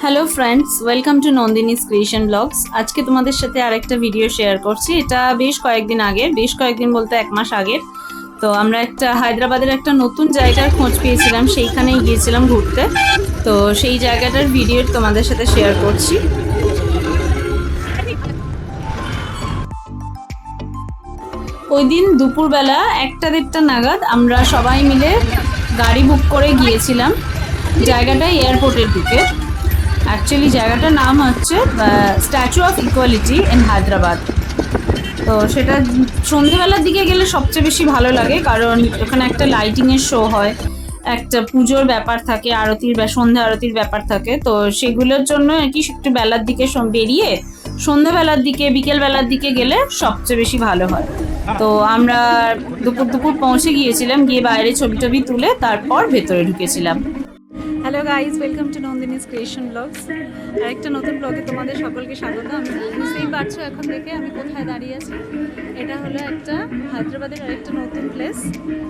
Hello friends, welcome to Nandini's creation blogs. আজকে তোমাদের সাথে আরেকটা ভিডিও শেয়ার করছি। এটা বেশ কয়েকদিন বলতে 1 মাস আগের। তো আমরা একটা হায়দ্রাবাদের একটা নতুন জায়গার খোঁজ পেয়েছিলাম, সেইখানেই গিয়েছিলাম ঘুরতে। তো সেই জায়গাটার ভিডিও তোমাদের সাথে শেয়ার করছি। ওই দিন দুপুরবেলা 1টা-1:30 নাগাদ আমরা সবাই মিলে গাড়ি বুক করে গিয়েছিলাম জায়গাটা এয়ারপোর্টের দিকে। অ্যাকচুয়ালি জায়গাটার নাম হচ্ছে statue of equality in Hyderabad. তো সেটা সন্ধেবেলার দিকে গেলে সবচেয়ে বেশি ভালো লাগে, কারণ ওখানে একটা লাইটিংয়ের শো হয়, একটা পুজোর ব্যাপার থাকে, সন্ধ্যা আরতির ব্যাপার থাকে। তো সেগুলোর জন্য আর কি একটু বেলার দিকে বেরিয়ে সন্ধ্যাবেলার দিকে বিকেলবেলার দিকে গেলে সবচেয়ে বেশি ভালো হয়। তো আমরা দুপুর পৌঁছে গিয়েছিলাম, গিয়ে বাইরে ছবি টবি তুলে তারপর ভেতরে ঢুকেছিলাম। Hello guys, welcome to Nandini's creation blogs. আরেকটা নতুন ব্লগে তোমাদের সকলকে স্বাগত। আমি বুঝতেই পারছো এখন থেকে আমি কোথায় দাঁড়িয়ে আছি। এটা হলো একটা হায়দ্রাবাদের আরেকটা নতুন প্লেস,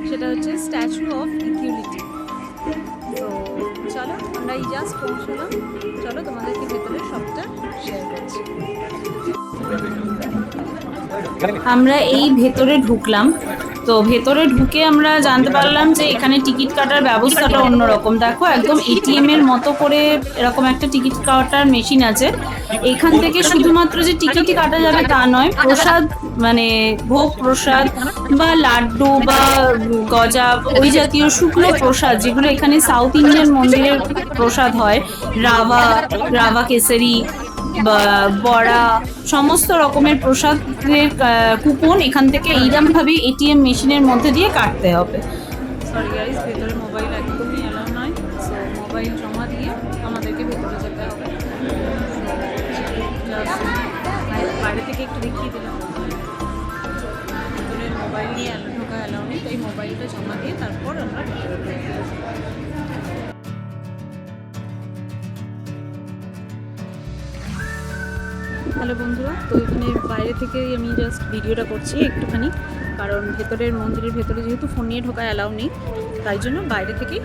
সেটা হচ্ছে স্ট্যাচু অফ ইকুয়ালিটি। তো চলো, আমরা এই জাস্ট পৌঁছলাম। চলো তোমাদেরকে ভেতরে সবটা শেয়ার করছি। আমরা এই ভেতরে ঢুকলাম। তো ভেতরে ঢুকে আমরা জানতে পারলাম যে এখানে টিকিট কাটার ব্যবস্থাটা অন্যরকম। দেখো, একদম এটিএম এর মতো করে এরকম একটা টিকিট কাটার মেশিন আছে। এখান থেকে শুধুমাত্র যে টিকিটই কাটা যাবে তা নয়, প্রসাদ মানে ভোগ প্রসাদ বা লাড্ডু বা গজা, ওই জাতীয় শুকনো প্রসাদ যেগুলো এখানে সাউথ ইন্ডিয়ান মন্দিরের প্রসাদ হয়, রাভা কেসারি বা বড়া, সমস্ত রকমের প্রসাদের কুপন এখান থেকে এইরকমভাবে এটিএম মেশিনের মধ্যে দিয়ে কাটতে হবে। সরি গাইস, ভেতরে মোবাইল একদমই এলাও নয়। সো মোবাইল জমা দিয়ে আমাদেরকে ভেতরে যেতে হবে। বাইরে থেকে একটু দেখিয়ে দিলাম, ভেতরে মোবাইল নিয়ে ঢোকা এলাও নেই। তাই মোবাইলটা জমা দিয়ে তারপর আমরা ভেতরে ঢুকবো। হ্যালো বন্ধুরা, তো এখানে বাইরে থেকে আমি জাস্ট ভিডিওটা করছি একটুখানি, কারণ মন্দিরের ভেতরে যেহেতু ফোন নিয়ে ঢোকা অ্যালাউ নেই, তাই জন্য বাইরে থেকে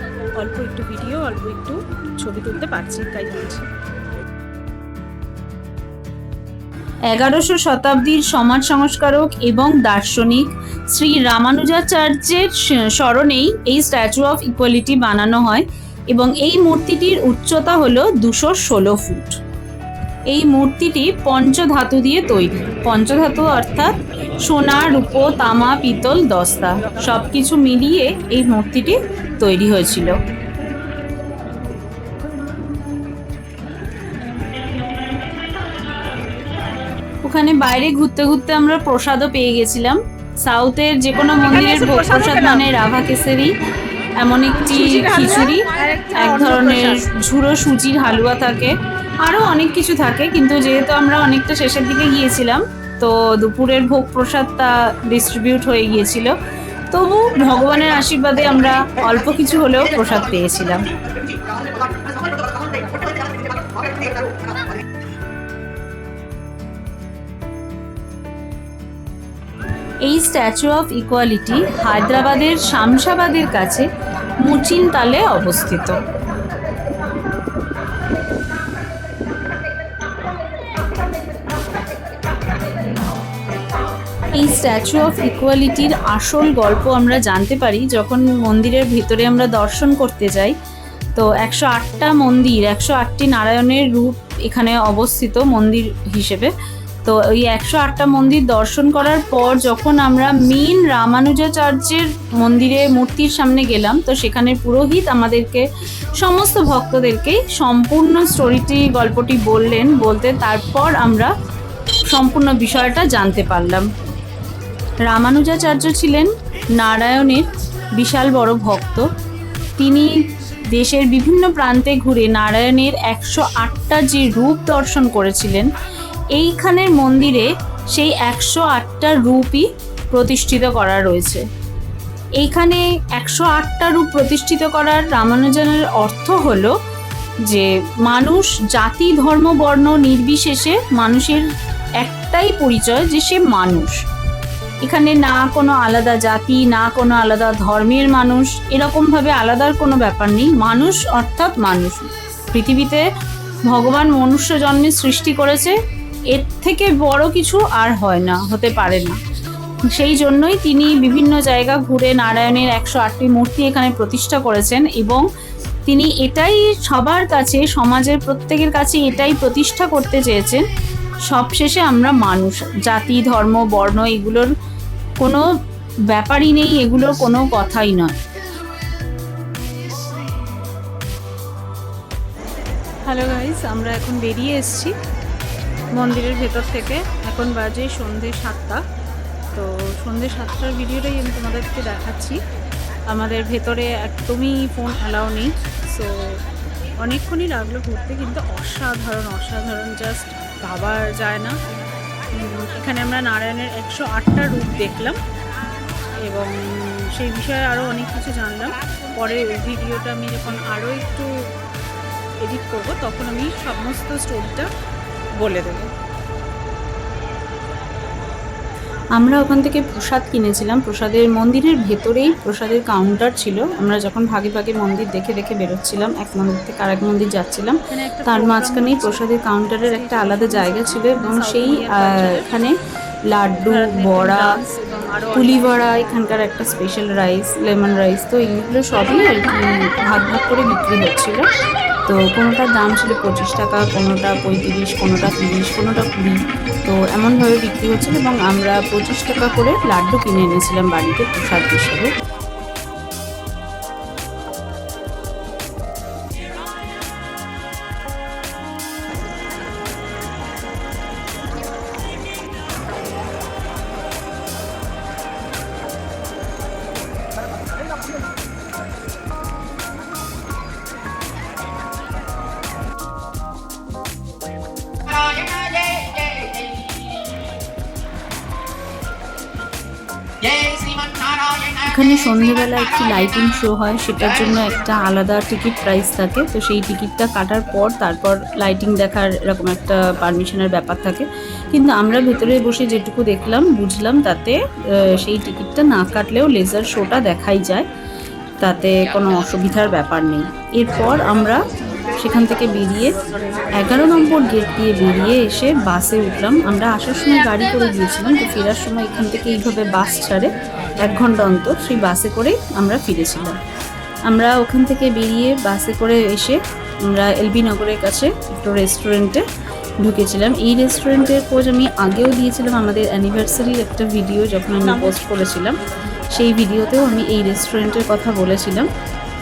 অল্প একটু ভিডিও, অল্প একটু ছবি তুলতে পারছি, তাই বলছি। 11শো শতাব্দীর সমাজ সংস্কারক এবং দার্শনিক শ্রী রামানুজাচার্যের স্মরণেই এই স্ট্যাচু অফ ইকুয়ালিটি বানানো হয়, এবং এই মূর্তিটির উচ্চতা হলো 216 ফুট। এই মূর্তিটি পঞ্চধাতু দিয়ে তৈরি। পঞ্চধাতু অর্থাৎ সোনা, রূপো, তামা, পিতল, দস্তা সবকিছু মিলিয়ে এই মূর্তিটি তৈরি হয়েছিল। ওখানে বাইরে ঘুরতে ঘুরতে আমরা প্রসাদও পেয়ে গেছিলাম। সাউথের যে কোনো মন্দিরের ভোগ প্রসাদ মানে রাভা কেসারি, এমন একটি খিচুড়ি, এক ধরনের ঝুড়ো সুজির হালুয়া থাকে, আরও অনেক কিছু থাকে। কিন্তু যেহেতু আমরা অনেকটা শেষের দিকে গিয়েছিলাম, তো দুপুরের ভোগ প্রসাদটা ডিস্ট্রিবিউট হয়ে গিয়েছিল। তবু ভগবানের আশীর্বাদে আমরা অল্প কিছু হলেও প্রসাদ পেয়েছিলাম। এই স্ট্যাচু অফ ইকুয়ালিটি হায়দ্রাবাদের শামশাবাদের কাছে মুচিনতালে অবস্থিত। এই স্ট্যাচু অফ ইকুয়ালিটির আসল গল্প আমরা জানতে পারি যখন মন্দিরের ভিতরে আমরা দর্শন করতে যাই। তো 108টা মন্দির, 108টি নারায়ণের রূপ এখানে অবস্থিত মন্দির হিসেবে। তো ওই 108টা মন্দির দর্শন করার পর যখন আমরা মেন রামানুজাচার্যের মূর্তির সামনে গেলাম, তো সেখানে পুরোহিত আমাদেরকে, সমস্ত ভক্তদেরকেই সম্পূর্ণ গল্পটি বলতে তারপর আমরা সম্পূর্ণ বিষয়টা জানতে পারলাম। রামানুজাচার্য ছিলেন নারায়ণের বিশাল বড় ভক্ত। তিনি দেশের বিভিন্ন প্রান্তে ঘুরে নারায়ণের 108টা যে রূপ দর্শন করেছিলেন, এইখানের মন্দিরে সেই 108টা রূপই প্রতিষ্ঠিত করা রয়েছে। এইখানে 108টা রূপ প্রতিষ্ঠিত করার রামানুজনের অর্থ হলো যে মানুষ জাতি, ধর্ম, বর্ণ নির্বিশেষে মানুষের একটাই পরিচয় যে সে মানুষ। এখানে না কোনো আলাদা জাতি, না কোনো আলাদা ধর্মের মানুষ, এরকমভাবে আলাদার কোনো ব্যাপার নেই। মানুষ অর্থাৎ মানুষ। পৃথিবীতে ভগবান মনুষ্য জন্মে সৃষ্টি করেছে, এর থেকে বড় কিছু আর হয় না, হতে পারে না। সেই জন্যই তিনি বিভিন্ন জায়গা ঘুরে নারায়ণের 108টি মূর্তি এখানে প্রতিষ্ঠা করেছেন, এবং তিনি এটাই সবার কাছে, সমাজের প্রত্যেকের কাছে এটাই প্রতিষ্ঠা করতে চেয়েছেন, সবশেষে আমরা মানুষ, জাতি ধর্ম বর্ণ এগুলোর কোনো ব্যাপারই নেই, এগুলোর কোনো কথাই নয়। হ্যালো গাইস, আমরা এখন বেরিয়ে এসেছি মন্দিরের ভেতর থেকে। এখন বাজে সন্ধে 7টা। তো সন্ধে 7টার ভিডিওটাই আমি তোমাদেরকে দেখাচ্ছি। আমাদের ভেতরে একদমই ফোন অ্যালাউ নেই। সো অনেকক্ষণই লাগলো ঘুরতে, কিন্তু অসাধারণ অসাধারণ, জাস্ট ভাবা যায় না। এখানে আমরা নারায়ণের 108টা রূপ দেখলাম, এবং সেই বিষয়ে আরও অনেক কিছু জানলাম। পরে ভিডিওটা আমি যখন আরও একটু এডিট করব তখন আমি সমস্ত স্টোরিটা বলে দেব। আমরা ওখান থেকে প্রসাদ কিনেছিলাম। প্রসাদের মন্দিরের ভেতরেই প্রসাদের কাউন্টার ছিল। আমরা যখন ভাগে ভাগে মন্দির দেখে দেখে বেরোচ্ছিলাম, এক মন্দির থেকে আরেক মন্দির যাচ্ছিলাম, তার মাঝখানেই প্রসাদের কাউন্টারের একটা আলাদা জায়গা ছিল, এবং সেই এখানে লাড্ডু, বড়া, পুলি বড়া, এখানকার একটা স্পেশাল রাইস, লেমন রাইস, তো এইগুলো সবই আর কি ভাগ ভাগ করে বিক্রি হচ্ছিল। তো কোনোটার দাম ছিল 25 টাকা, কোনোটা 35, কোনোটা 30, কোনোটা 20, তো এমনভাবে বিক্রি হচ্ছিল। এবং আমরা 25 টাকা করে লাড্ডু কিনে এনেছিলাম বাড়িতে প্রসাদ হিসেবে। এখানে সন্ধ্যেবেলা একটি লাইটিং শো হয়, সেটার জন্য একটা আলাদা টিকিট প্রাইস থাকে। তো সেই টিকিটটা কাটার পর তারপর লাইটিং দেখার এরকম একটা পারমিশনের ব্যাপার থাকে। কিন্তু আমরা ভেতরে বসে যেটুকু দেখলাম বুঝলাম, তাতে সেই টিকিটটা না কাটলেও লেজার শোটা দেখাই যায়, তাতে কোনো অসুবিধার ব্যাপার নেই। এরপর আমরা সেখান থেকে বেরিয়ে 11 নম্বর গেট দিয়ে বেরিয়ে এসে বাসে উঠলাম। আমরা আসার সময় গাড়ি করে গিয়েছিলাম, তো ফেরার সময় এখান থেকে এইভাবে বাস ছাড়ে 1 ঘন্টা অন্তর, সেই বাসে করে আমরা ফিরেছিলাম। আমরা ওখান থেকে বেরিয়ে বাসে করে এসে আমরা এলবি নগরের কাছে একটু রেস্টুরেন্টে ঢুকেছিলাম। এই রেস্টুরেন্টের খোঁজ আমি আগেও দিয়েছিলাম আমাদের অ্যানিভার্সারির একটা ভিডিও যখন আমি পোস্ট করেছিলাম, সেই ভিডিওতেও আমি এই রেস্টুরেন্টের কথা বলেছিলাম।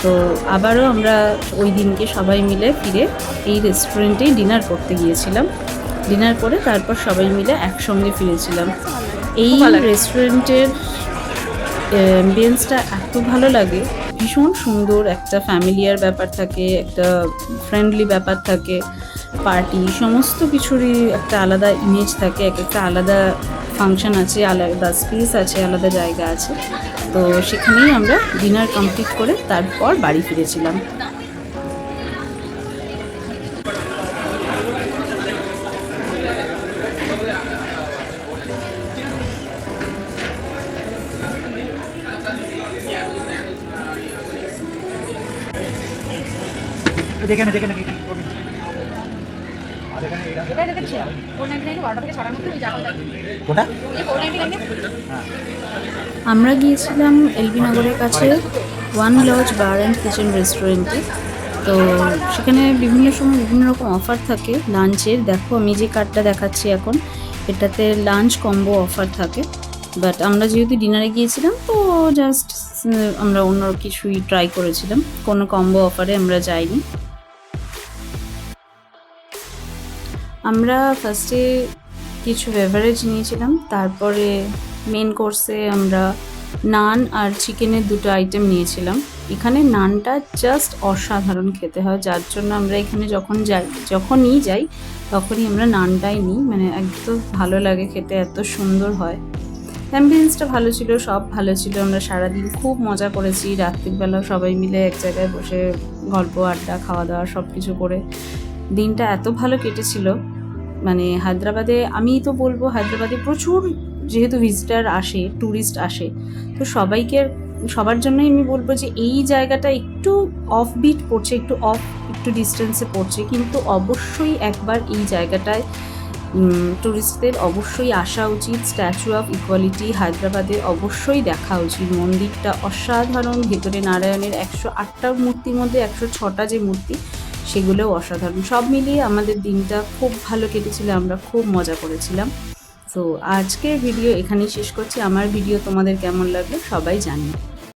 তো আবারও আমরা ওই দিনকে সবাই মিলে ফিরে এই রেস্টুরেন্টেই ডিনার করতে গিয়েছিলাম। ডিনার করে তারপর সবাই মিলে একসঙ্গে ফিরেছিলাম। এই রেস্টুরেন্টের অ্যাম্বিয়েন্সটা এত ভালো লাগে, ভীষণ সুন্দর, একটা ফ্যামিলিয়ার ব্যাপার থাকে, একটা ফ্রেন্ডলি ব্যাপার থাকে, পার্টি সমস্ত কিছুরই একটা আলাদা ইমেজ থাকে, একটা আলাদা ফাংশন আছে, আলাদা স্পেস আছে, আলাদা জায়গা আছে। তো সেখানেই আমরা ডিনার কমপ্লিট করে তারপর বাড়ি ফিরেছিলাম। দেখে না দেখে না আমরা গিয়েছিলাম এলবি নগরের কাছে One Lodge Bar and Kitchen রেস্টুরেন্টে। তো সেখানে বিভিন্ন সময় বিভিন্ন রকম অফার থাকে লাঞ্চের। দেখো আমি যে কার্ডটা দেখাচ্ছি এখন, এটাতে লাঞ্চ কম্বো অফার থাকে। বাট আমরা যেহেতু ডিনারে গিয়েছিলাম, তো জাস্ট আমরা অন্য কিছুই ট্রাই করেছিলাম, কোনো কম্বো অফারে আমরা যাইনি। আমরা ফার্স্টে কিছু বেভারেজ নিয়েছিলাম, তারপরে মেন কোর্সে আমরা নান আর চিকেনের 2টো আইটেম নিয়েছিলাম। এখানে নানটা জাস্ট অসাধারণ খেতে হয়, যার জন্য আমরা এখানে যখনই যাই তখনই আমরা নানটাই নিই। মানে একদম ভালো লাগে খেতে, এত সুন্দর হয়। অ্যাম্বিয়েন্সটা ভালো ছিল, সব ভালো ছিল। আমরা সারাদিন খুব মজা করেছি। রাত্রিবেলা সবাই মিলে এক জায়গায় বসে গল্প আড্ডা খাওয়া দাওয়া সব কিছু করে দিনটা এত ভালো কেটেছিল। মানে হায়দ্রাবাদে, আমি তো বলবো হায়দ্রাবাদে প্রচুর যেহেতু ভিজিটার আসে, ট্যুরিস্ট আসে, তো সবার জন্যই আমি বলবো যে এই জায়গাটা একটু অফবিট পড়ছে, একটু একটু ডিস্টেন্সে পড়ছে, কিন্তু অবশ্যই একবার এই জায়গাটায় ট্যুরিস্টদের অবশ্যই আসা উচিত। স্ট্যাচু অফ ইকুয়ালিটি হায়দ্রাবাদে অবশ্যই দেখা উচিত। মন্দিরটা অসাধারণ, ভেতরে নারায়ণের 108টা মূর্তির মধ্যে 106টা যে মূর্তি সেগুলোও অসাধারণ। সব মিলিয়ে আমাদের দিনটা খুব ভালো কেটেছিল, আমরা খুব মজা করেছিলাম। তো আজকের ভিডিও এখানেই শেষ করছি। আমার ভিডিও তোমাদের কেমন লাগলো সবাই জানিও।